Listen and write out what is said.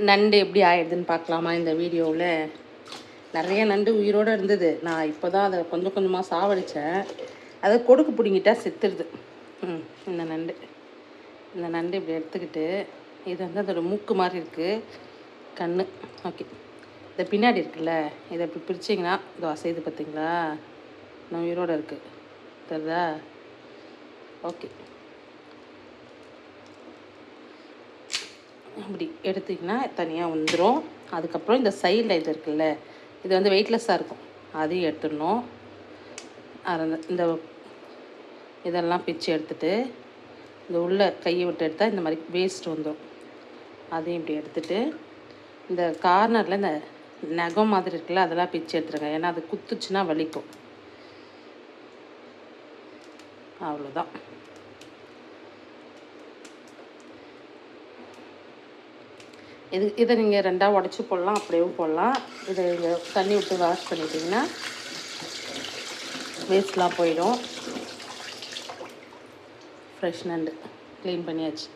நண்டு எப்படி ஆயிடுதுன்னு பார்க்கலாமா இந்த வீடியோவில். நிறைய நண்டு உயிரோடு இருந்தது. நான் இப்போ தான் அதை கொஞ்சம் கொஞ்சமாக சாவடித்தேன். அதை கொடுக்கு பிடிங்கிட்டா செத்துடுது. இந்த நண்டு இப்படி எடுத்துக்கிட்டு, இது வந்து அதோடய மூக்கு மாதிரி இருக்குது, கண். ஓகே, இந்த பின்னாடி இருக்குல்ல, இதை இப்படி பிரிச்சிங்கன்னா இதோ அசைது பார்த்தீங்களா, நான் உயிரோடு இருக்குது தெரியுதா. ஓகே, இப்படி எடுத்திங்கன்னா தனியாக வந்துடும். அதுக்கப்புறம் இந்த சைடில் இது இருக்குல்ல, இது வந்து வெயிட்லெஸ்ஸாக இருக்கும், அதையும் எடுத்துடணும். இந்த இதெல்லாம் பிச்சு எடுத்துகிட்டு இந்த உள்ள கையை விட்டு எடுத்தால் இந்த மாதிரி வேஸ்ட் வந்துடும். அதையும் இப்படி எடுத்துகிட்டு இந்த கார்னரில் இந்த நகம் மாதிரி இருக்குல்ல, அதெல்லாம் பிச்சு எடுத்துருங்க. ஏன்னா அது குத்துச்சுன்னா வலிக்கும். அவ்வளோதான். இதை நீங்கள் ரெண்டாக உடச்சி போடலாம், அப்படியும் போடலாம். இதை நீங்கள் தண்ணி விட்டு வாஷ் பண்ணிட்டீங்கன்னா வேஸ்ட்லாம் போயிடும். ஃப்ரெஷ் நண்டு க்ளீன் பண்ணியாச்சு.